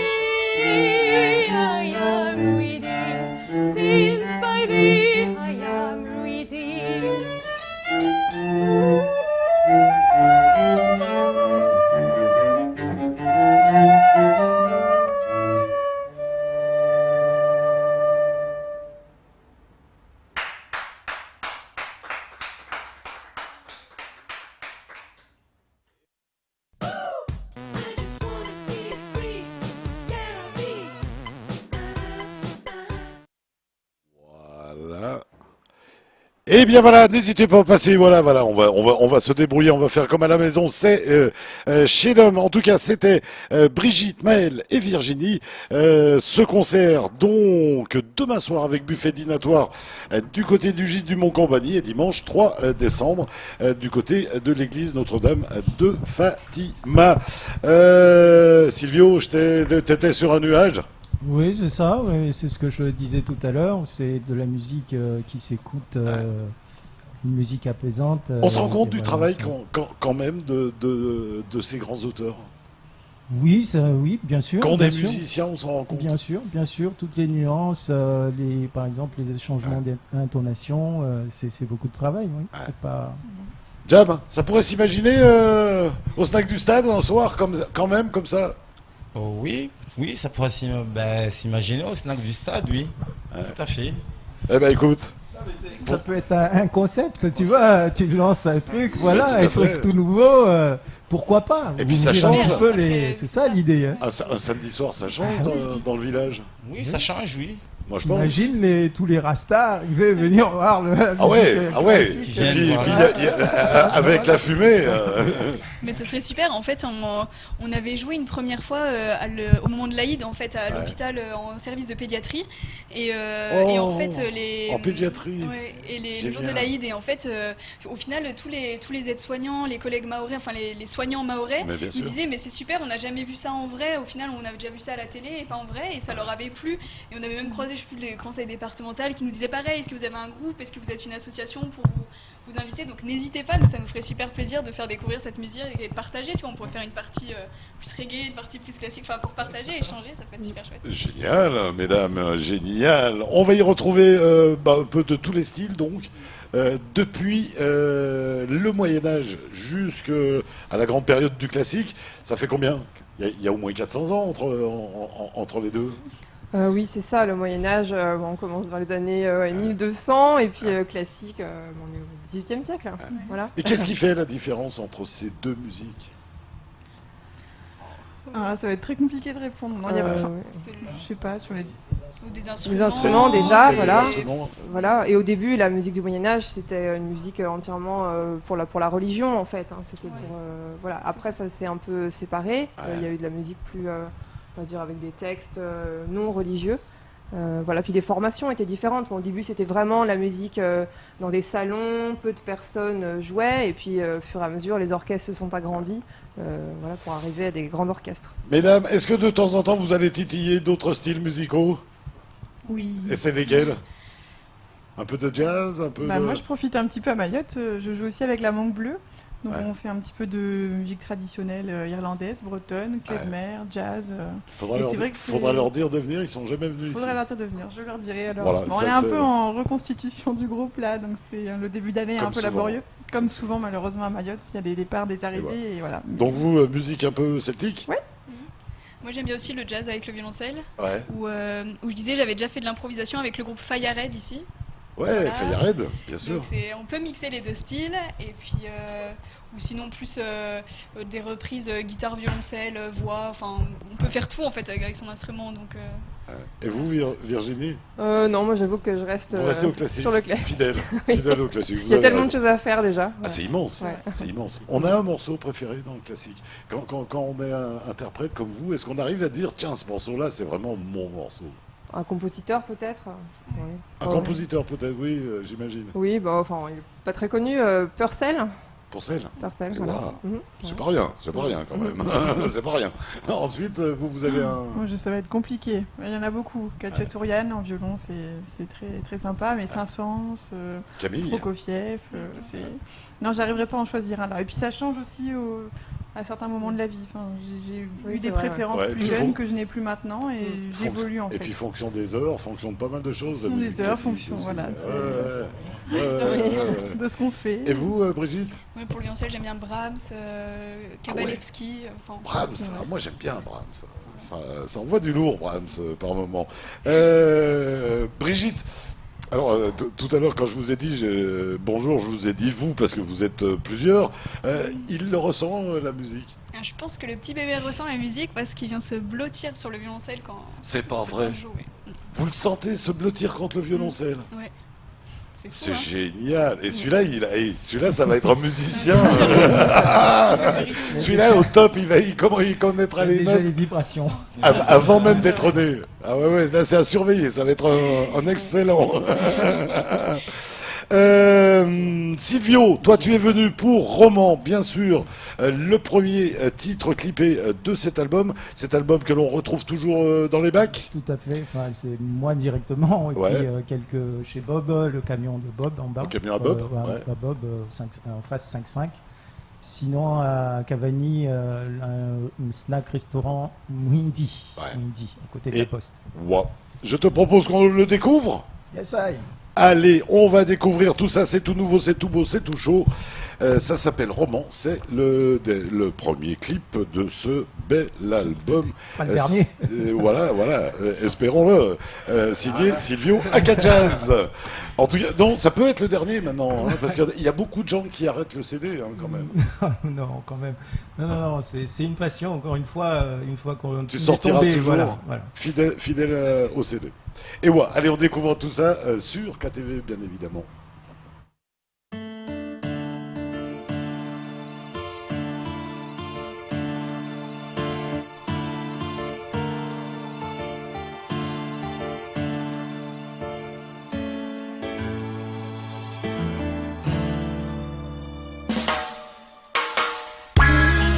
I am redeemed, since by thee I am redeemed.
Voilà. Et bien voilà, n'hésitez pas à passer, voilà, on va se débrouiller, on va faire comme à la maison, c'est chez l'homme, en tout cas c'était Brigitte, Maëlle et Virginie, ce concert donc demain soir avec buffet dînatoire du côté du Gîte du Mont-Compagnie et dimanche 3 décembre du côté de l'église Notre-Dame de Fatima. Silvio, t'étais sur un nuage?
Oui, c'est ça, oui, c'est ce que je disais tout à l'heure, c'est de la musique qui s'écoute, une musique apaisante.
On se rend compte
et
du
voilà,
travail
ça-
quand même de ces grands auteurs.
Oui, oui, bien sûr.
Quand on
bien
est
sûr.
musicien, on s'en rend compte.
Bien sûr, toutes les nuances, par exemple les changements d'intonation, c'est beaucoup de travail, oui. C'est pas...
Jam, ça pourrait s'imaginer au snack du stade un soir quand même comme ça.
Oh, oui, ça pourrait s'imaginer au snack du stade, oui. Tout à fait.
Eh ben écoute,
Ça peut être un concept, tu vois, tu lances un truc, voilà,
tout à
un
fait.
truc tout nouveau, pourquoi pas?
Et puis
Vous
ça
me direz
change.
un peu
Après,
c'est
c'est
ça
ça.
l'idée. Hein.
un samedi soir, ça change dans le village.
Oui, ça change, oui.
Moi je pense.
Imagine tous les rastas arriver venir voir la
Ah ouais,
musique,
ah ouais.
classique.
Qui viennent
Puis
voir.
avec la fumée.
Mais ce serait super. En fait, on avait joué une première fois au moment de l'Aïd, en fait, à l'hôpital en service de pédiatrie. Et en fait,
En pédiatrie.
Ouais, et le jour de
Génial.
l'Aïd. Et en fait, au final, tous les aides-soignants, les collègues mahorais, enfin les soignants mahorais,
Mais bien
ils
sûr.
disaient mais c'est super, on n'a jamais vu ça en vrai. Au final, on avait déjà vu ça à la télé et pas en vrai. Et ça leur avait plu. Et on avait même croisé, je sais plus, les conseils départementaux qui nous disaient pareil. Est-ce que vous avez un groupe? Est-ce que vous êtes une association pour vous inviter? Donc n'hésitez pas, ça nous ferait super plaisir de faire découvrir cette musique et de partager. Tu vois, on pourrait faire une partie plus reggae, une partie plus classique, enfin pour partager, échanger, ça peut être super chouette.
Génial, mesdames, génial. On va y retrouver un peu de tous les styles, donc, depuis le Moyen-Âge jusqu'à la grande période du classique. Ça fait combien? Il y a au moins 400 ans entre les deux.
Oui, c'est ça, le Moyen-Âge, on commence dans les années 1200, et puis classique, on est au XVIIIe siècle. Voilà.
Et qu'est-ce qui fait la différence entre ces deux musiques?
Ah, ça va être très compliqué de répondre. Non, il y a pas- enfin, je sais pas, sur les...
Ou des instruments.
Les instruments, déjà,
C'est
voilà.
les instruments.
Voilà, et au début, la musique du Moyen-Âge, c'était une musique entièrement pour la religion, en fait. Hein. C'était
Ouais.
pour, voilà. Après, ça s'est un peu séparé.
Ouais.
Il y a eu de la musique plus, on va dire, avec des textes non religieux. Voilà, puis les formations étaient différentes. Au début, c'était vraiment la musique dans des salons, peu de personnes jouaient, et puis au fur et à mesure, les orchestres se sont agrandis, voilà, pour arriver à des grands orchestres.
Mesdames, est-ce que de temps en temps vous allez titiller d'autres styles musicaux?
Oui.
Et c'est lesquels? Un peu de jazz, un peu
Bah,
de...
moi, je profite un petit peu à Mayotte. Je joue aussi avec la Mangue Bleue. Donc,
Ouais.
on fait un petit peu de musique traditionnelle irlandaise, bretonne, klezmer, jazz.
Faudra,
Et
leur,
c'est vrai
dire-
que c'est-
faudra leur dire de venir, ils sont jamais venus ici.
Faudrait leur dire de venir, je leur dirai alors.
Voilà,
Bon, on
ça,
est un
c'est-
peu en reconstitution du groupe là, donc c'est le début d'année
Comme
un peu
souvent.
laborieux. Comme souvent, malheureusement, à Mayotte, il y a des départs, des arrivées, et voilà.
Donc vous, musique un peu celtique?
Ouais.
Moi j'aime bien aussi le jazz avec le violoncelle,
Ouais.
où je disais j'avais déjà fait de l'improvisation avec le groupe Fayared ici.
Ouais,
Voilà.
Fayared, bien sûr.
Donc on peut mixer les deux styles, et puis ou sinon plus des reprises guitare, violoncelle, voix, enfin on peut faire tout en fait avec son instrument. Donc
Et vous, Virginie?
Non, moi j'avoue que je reste
Vous restez au classique?
sur le classique.
Fidèle au classique. Vous
Il y a
avez
tellement
raison.
de choses à faire déjà.
Ah, c'est immense,
Ouais.
c'est immense. On a un morceau préféré dans le classique. Quand on est un interprète comme vous, est-ce qu'on arrive à dire, tiens, ce morceau-là, c'est vraiment mon morceau?
Un compositeur peut-être. Oui.
Un
Ouais.
compositeur peut-être, oui, j'imagine.
Oui, bah enfin, il est pas très connu. Purcell.
Purcell,
Purcell,
Et
voilà.
voilà.
Mhm.
c'est pas rien, c'est pas rien quand même. c'est pas rien. Ensuite, vous avez un...
Moi, ça va être compliqué. Il y en a beaucoup. Khatchatourian en violon, c'est très, très sympa, mais Saint-Saëns,
Camille.
Prokofiev, c'est... Non, j'arriverai pas à en choisir un là. Et puis ça change aussi à certains moments de la vie. Enfin, j'ai
Oui,
eu
c'est
des
vrai, ouais.
préférences
Ouais,
plus
puis
jeunes
faut-
que je n'ai plus maintenant et j'évolue en
Et
fait.
puis fonction des heures, fonction de pas mal de choses. la
Fonction des
musique
heures,
classique
fonction,
aussi.
voilà,
Ouais, ouais.
de ce qu'on fait.
Et vous, Brigitte?
Ouais, pour le violoncelle, j'aime bien Brahms, Kabalevski. Enfin,
Brahms, moi j'aime bien Brahms. Ça envoie du lourd, Brahms, par moment. Brigitte, alors tout à l'heure quand je vous ai dit bonjour, je vous ai dit vous parce que vous êtes plusieurs. Il le ressent, la musique?
je pense que le petit bébé ressent la musique parce qu'il vient se blottir sur le violoncelle quand
C'est pas
quand
vrai.
je joue, ouais.
Vous le sentez se blottir contre le violoncelle?
Ouais. C'est fou,
C'est
hein.
génial. Et celui-là, ça va être un musicien. Celui-là, au top, il connaîtra les
Déjà
notes
les vibrations.
avant même d'être né. Ah ouais, là, c'est à surveiller. Ça va être un excellent. Silvio, toi, tu es venu pour Roman, bien sûr, le premier titre clippé de cet album que l'on retrouve toujours dans les bacs.
Tout à fait. Enfin, c'est moi directement. Et
Ouais.
puis quelques chez Bob, le camion de Bob en bas.
Le camion à Bob, ouais.
À Bob, en face 5-5. Sinon, à Cavani, un snack restaurant Windy.
Ouais.
Windy, à côté de
Et-
la poste.
Ouais. Je te propose qu'on le découvre.
Yes, I.
Allez, on va découvrir tout ça, c'est tout nouveau, c'est tout beau, c'est tout chaud. Ça s'appelle Roman, c'est le premier clip de ce bel album.
Pas le dernier.
Voilà, espérons-le. Signé Silvio Akajaz. En tout cas, non, ça peut être le dernier maintenant, hein, parce qu'il y a beaucoup de gens qui arrêtent le CD quand même.
Non, quand même. Non, c'est une passion, encore une fois qu'on
Tu
est
sortiras
tombé,
toujours
voilà.
fidèle au CD. Et ouais, allez, on découvre tout ça sur KTV, bien évidemment.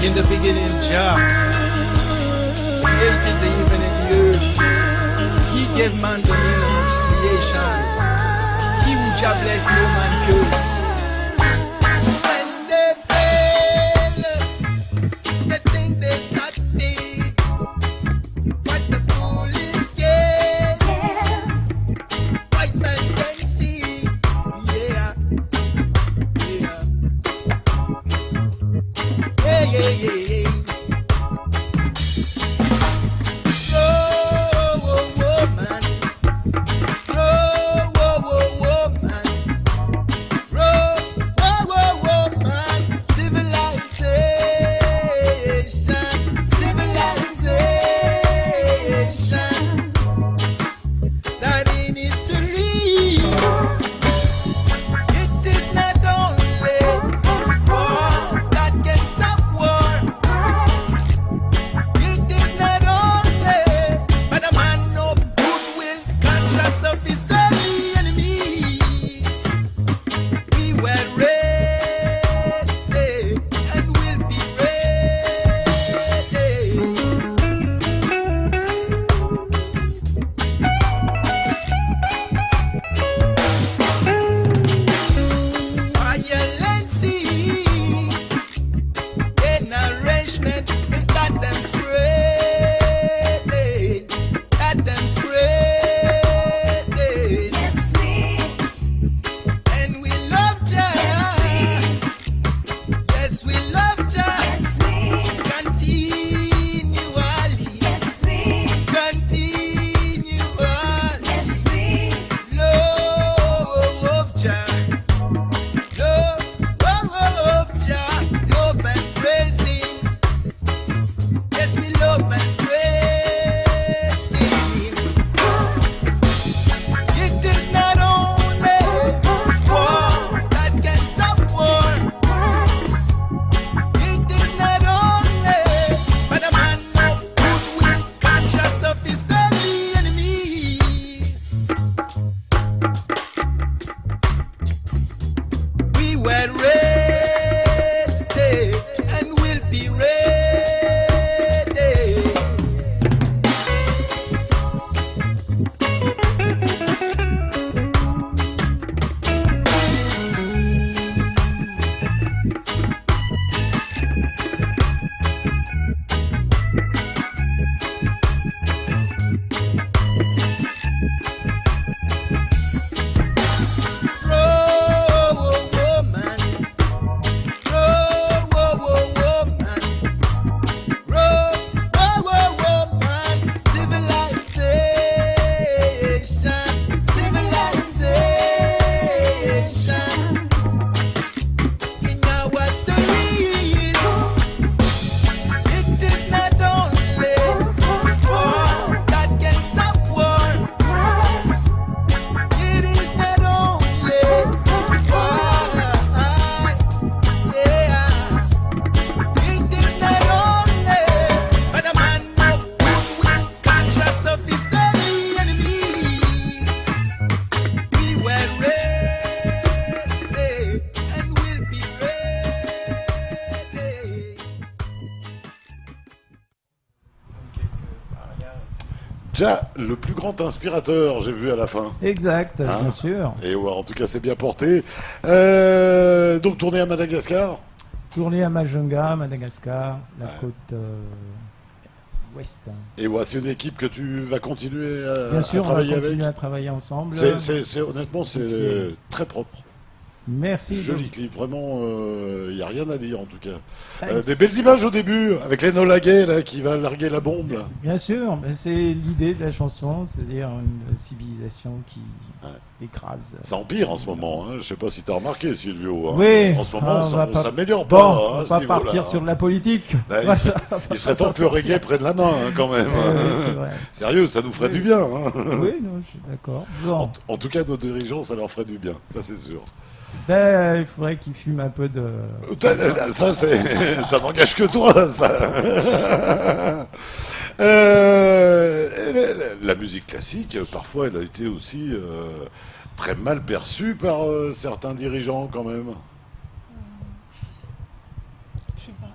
In the beginning, Jah created the heaven and the earth. He gave man dominion of his creation. He who Jah bless, no man curse. When they fail, they think they succeed, but the foolish gain. Wise man can see, yeah. Hey, hey, hey, hey. Oh, oh, oh, man. Oh, oh, oh, oh, man. Oh,
déjà le plus grand inspirateur, j'ai vu à la fin.
Exact,
Hein
bien sûr.
Et ouais, en tout cas, c'est bien porté. Donc, tourné à Madagascar.
Tourné à Majunga, Madagascar, la côte ouest.
Et ouais, c'est une équipe que tu vas continuer à,
Bien sûr,
à
on va
travailler
continuer
avec.
à travailler ensemble.
Honnêtement, c'est
C'est-
très propre.
Merci.
Joli clip, vraiment, il n'y a rien à dire en tout cas.
Ah,
Des belles images au début, avec l'Enola Gay là, qui va larguer la bombe. Là.
Bien sûr, mais c'est l'idée de la chanson, c'est-à-dire une civilisation qui écrase.
Ça empire en ce moment, hein. Je ne sais pas si tu as remarqué, Silvio. Hein.
Oui,
En ce moment,
on
ça
va
ne
pas-
s'améliore
Bon,
pas. hein,
on
à
va
ce
pas
niveau-là,
partir
hein.
sur de la politique.
Là,
Voilà,
il serait temps que le reggae prenne la main hein, quand même.
c'est vrai.
Sérieux, ça nous ferait du bien. Hein.
Oui, non, je suis d'accord. Bon.
En tout cas, nos dirigeants, ça leur ferait du bien, ça c'est sûr.
Ben, il faudrait qu'ils fument un peu de...
Ça, ça n'engage que toi, ça. La musique classique, parfois, elle a été aussi très mal perçue par certains dirigeants, quand même.
Je sais pas.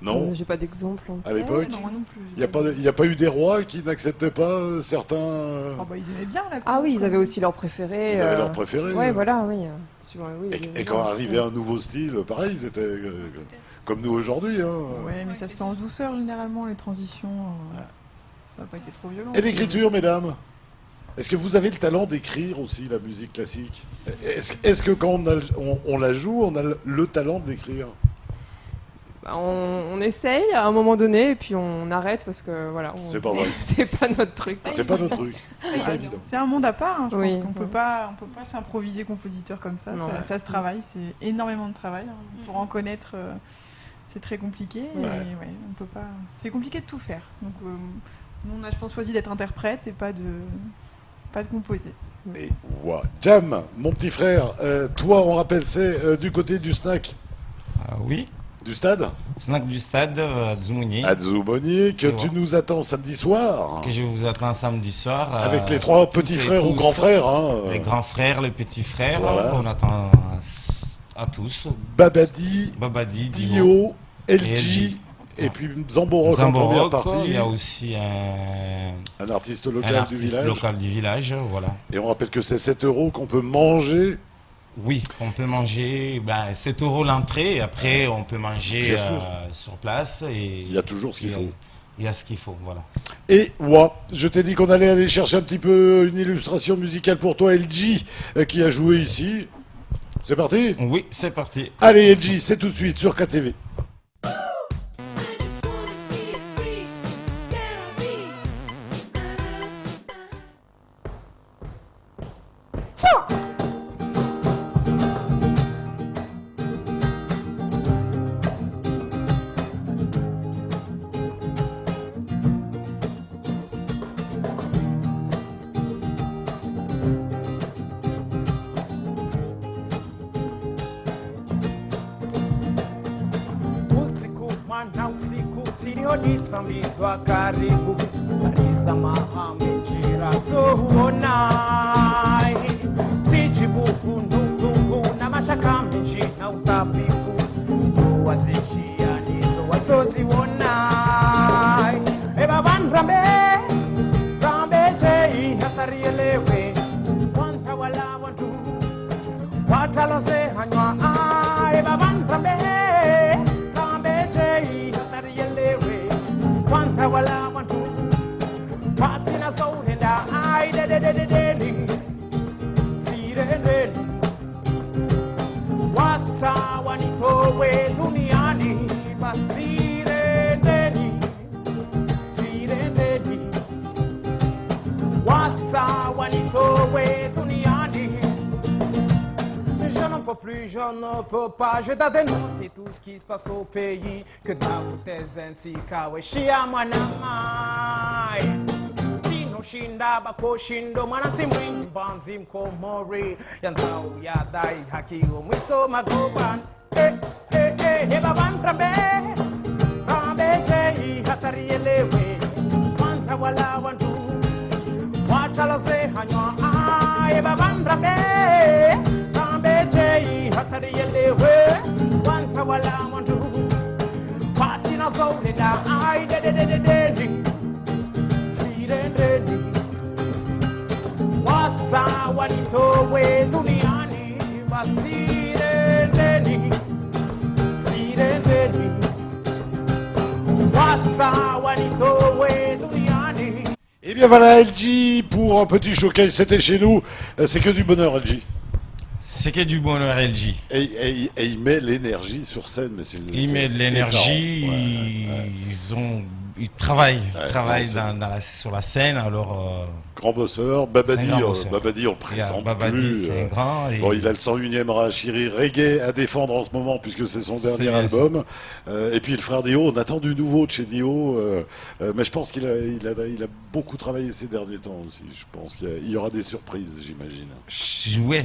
Non
J'ai pas d'exemple.
À l'époque,
Non, moi non plus.
il n'y a pas eu des rois qui n'acceptaient pas certains...
Ah bah, ils aimaient bien la
Ah oui, ils
quand
avaient
même.
aussi leurs préférés.
Ils avaient leurs préférés.
Ouais, voilà, oui. Oui,
Et quand arrivait un nouveau style, pareil, ils étaient comme nous aujourd'hui. Hein.
Ouais, mais
Ouais,
ça se
c'est
fait en douceur généralement, les transitions. Ça n'a pas été trop violent.
Et l'écriture, mesdames? Est-ce que vous avez le talent d'écrire aussi la musique classique? Est-ce que quand on la joue, on a le talent d'écrire?
Bah, on essaye à un moment donné et puis on arrête parce que voilà.
C'est pas vrai.
C'est pas notre truc.
C'est pas notre truc.
C'est
C'est
pas
pas
évident.
évident.
C'est un monde à part, hein, je
Oui.
pense qu'on peut pas s'improviser compositeur comme ça.
Non.
Ça se travaille, c'est énormément de travail. Hein. Pour en connaître, c'est très compliqué. Et,
Ouais.
ouais, on peut pas. C'est compliqué de tout faire. Donc, nous, on a, je pense, choisi d'être interprète et pas de composer.
Et ouais. Jam, mon petit frère, toi, on rappelle, c'est du côté du snack
Oui,
du stade,
snack du stade à Dzumouni,
à Zoubonier, que
Ouais.
tu nous attends samedi soir,
que je vous attends samedi soir.
avec les trois
toutes
petits
et
frères ou
tous,
grands frères. Hein,
Les grands frères, les petits frères,
Voilà.
on attend à tous.
Babadi,
Babadi,
Dio, LG,
LG.
et puis Zamborok en première
Zamborok,
partie,
il y a aussi un
artiste local
artiste
du village.
local du village, voilà.
Et on rappelle que c'est 7 € qu'on peut manger.
Oui, on peut manger 7 € l'entrée, et après on peut manger
Bien sûr.
sur place. Et
Il y a toujours ce qu'il faut.
Il y a ce qu'il faut, voilà.
Et ouais, je t'ai dit qu'on allait aller chercher un petit peu une illustration musicale pour toi, LG, qui a joué ici. C'est parti?
Oui, c'est parti.
Allez, LG, c'est tout de suite sur KTV.
Usiku mwana usiku tilioditsambidwa karibu kariza mahamijira tohuonai tijibuku nuzungu na mashaka menshi na utapifu zuwa zishianizo watoziwonai ebaban rambe jei hatarielewe wantawala wantu watalose hanywa ebaban rambe wala wantu patina sohenda ai de sirendeni wasta wanitowe duniani basirendeni sirendeni wasta wanitowe duniani. Je n'en peux plus, je ne peux pas, je dénonce tout ce qui se passe au pays. Que dafuteze nsikawe shia mwanamai tino shinda bakoshindo mwanansi mwingi banzi mkomori yanzao yadai hakio mwiso magoban hebaban trambe jei hatarielewe wanta wala wantu watalose hanywa hebaban trambe jei hatarielewe wanta wala wantu patina zohenda ai de
masirendeni sirendeni wasa wanitowe duniani.
Et bien voilà LG pour un petit showcase, c'était chez nous, c'est que du bonheur LG.
C'est que du bonheur LG.
Et il met l'énergie sur scène, mais c'est
Il met de l'énergie, ils travaillent, sur la scène. Alors,
grand bosseur, Babadi,
c'est un grand bosseur.
Babadi on le présente
Babadi,
plus.
c'est un grand. Et
Bon, il a le 101e Rahachiri Reggae à défendre en ce moment puisque c'est son dernier
bien
album. Et puis le frère Dio, on attend du nouveau de chez Dio, mais je pense qu'il a beaucoup travaillé ces derniers temps aussi. Je pense qu'il y aura des surprises, j'imagine.
Ouais.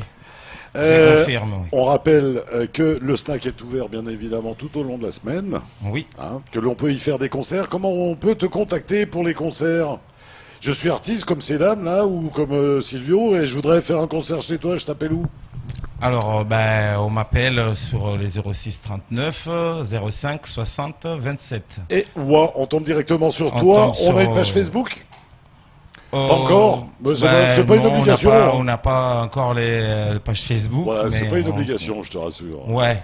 Je confirme, oui.
On rappelle que le snack est ouvert bien évidemment tout au long de la semaine.
Oui.
Que l'on peut y faire des concerts. Comment on peut te contacter pour les concerts? Je suis artiste comme ces dames là ou comme Silvio et je voudrais faire un concert chez toi, je t'appelle où?
Alors, on m'appelle sur les 06 39 05 60 27.
Et on tombe directement sur toi. On a une page Facebook? Pas encore, mais c'est pas une obligation.
On n'a pas encore les pages Facebook.
Voilà, c'est
mais
pas une obligation, je te rassure.
Ouais,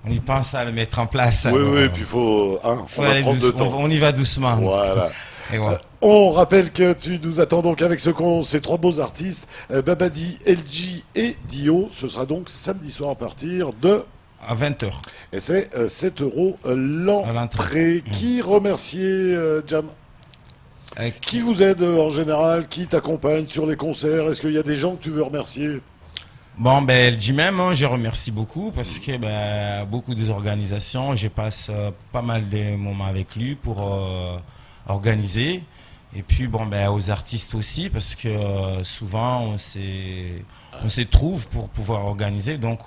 on y pense à le mettre en place.
Oui,
alors,
oui, puis faut on va
aller
prendre le temps.
on y va doucement.
Voilà.
Et voilà.
On rappelle que tu nous attends donc avec ces trois beaux artistes, Babadi, LG et Dio. Ce sera donc samedi soir à partir de...
À 20h.
Et c'est 7 € l'entrée. Qui remercier Jam? Qui vous aide en général? Qui t'accompagne sur les concerts? Est-ce qu'il y a des gens que tu veux remercier?
Bon, LG même, je remercie beaucoup parce que beaucoup des organisations, je passe pas mal de moments avec lui pour organiser. Et puis, aux artistes aussi parce que souvent, on se trouve pour pouvoir organiser. Donc,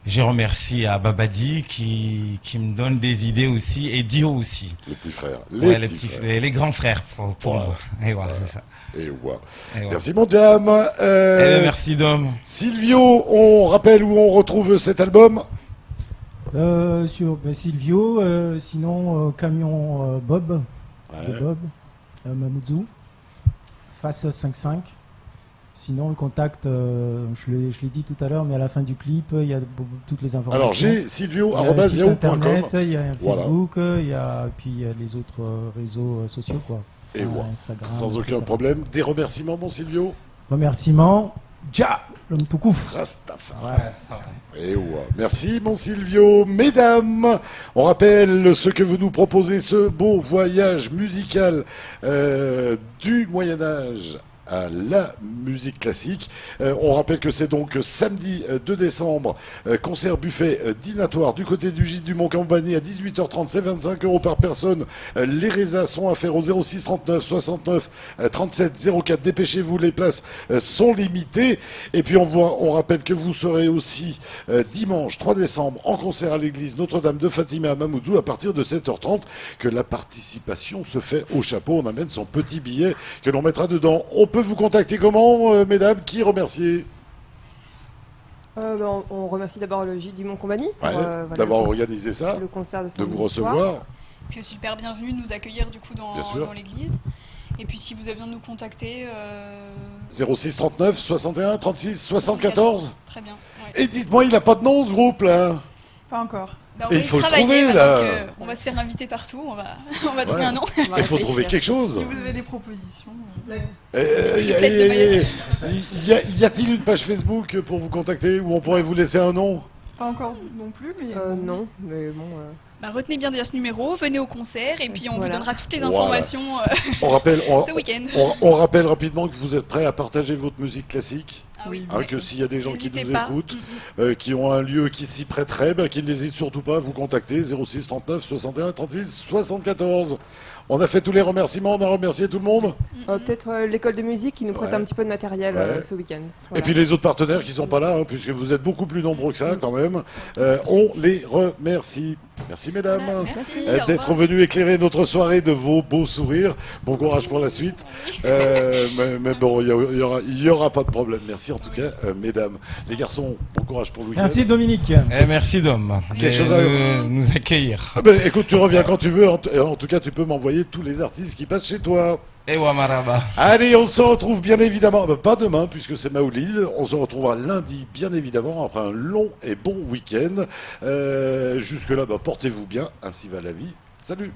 je remercie à Babadi qui me donne des idées aussi et Dio aussi.
Les petits frères.
Les grands frères pour moi. Et voilà, c'est ça.
Et voilà.
Et voilà.
Merci mon Jam.
Merci Dom.
Silvio, on rappelle où on retrouve cet album?
Sur Silvio, sinon Camion Bob, de Bob, Mamoudzou, Face 5-5. Sinon, le contact, je l'ai dit tout à l'heure, mais à la fin du clip, il y a toutes les informations.
Alors, j'ai Silvio,
il y a le site
@yahoo.com.
internet, il y a
Voilà.
Facebook, puis il y a les autres réseaux sociaux, quoi.
Et voilà.
Instagram,
Sans aucun
etc.
problème. Des remerciements, mon Silvio?
Remerciements. Ja, l'homme tout couf.
Rastafari.
Voilà.
Et ouais. Merci mon Silvio. Mesdames, on rappelle ce que vous nous proposez, ce beau voyage musical du Moyen-Âge à la musique classique. On rappelle que c'est donc samedi 2 décembre, concert buffet dînatoire du côté du gîte du Mont-Campani à 18h30, c'est 25 € par personne. Les résas sont à faire au 06 39 69 37 04. Dépêchez-vous, les places sont limitées. Et puis on rappelle que vous serez aussi dimanche 3 décembre en concert à l'église Notre-Dame de Fatima à Mamoudzou à partir de 7h30, que la participation se fait au chapeau. On amène son petit billet que l'on mettra dedans. On peut vous contacter comment, mesdames? Qui remercier?
On remercie d'abord le Gîte du Mont-Compagnie
d'avoir organisé ça,
le concert de
vous recevoir.
Puis aussi le père bienvenu de nous accueillir du coup dans l'église. Et puis si vous avez besoin de nous contacter...
06 39 61 36 74.
Très bien. Ouais.
Et dites-moi, il n'a pas de nom ce groupe là?
Pas encore.
On va
il faut le
travailler,
trouver là.
on va se faire inviter partout, on va trouver un nom.
Il faut trouver quelque chose.
Si vous avez des propositions.
Y a-t-il une page Facebook pour vous contacter où on pourrait vous laisser un nom?
Pas encore non plus, mais...
Non, mais bon...
retenez bien déjà ce numéro, venez au concert et puis on vous donnera toutes les
Voilà.
informations
On rappelle,
ce week-end.
On rappelle rapidement que vous êtes prêts à partager votre musique classique.
Ah oui.
Que s'il y a des gens
N'hésitez
qui nous
pas.
écoutent, qui ont un lieu qui s'y prêterait, qu'ils n'hésitent surtout pas à vous contacter. 06 39 61 36 74. On a fait tous les remerciements, on a remercié tout le monde.
Peut-être l'école de musique qui nous prête un petit peu de matériel ce week-end.
Et puis les autres partenaires qui sont pas là, puisque vous êtes beaucoup plus nombreux que ça quand même. On les remercie. Merci mesdames d'être venus éclairer notre soirée de vos beaux sourires. Bon courage pour la suite. Mais bon, il y aura pas de problème. Merci en tout cas, mesdames. Les garçons, bon courage pour le week-end.
Merci Dominique.
Merci Dom
Quelque chose à
nous accueillir.
Écoute, tu reviens quand tu veux. En tout cas, tu peux m'envoyer tous les artistes qui passent chez toi.
Et Wamaraba.
Allez, on se retrouve bien évidemment, pas demain puisque c'est Maoulid, on se retrouvera lundi bien évidemment après un long et bon week-end. Jusque-là, portez-vous bien, ainsi va la vie. Salut.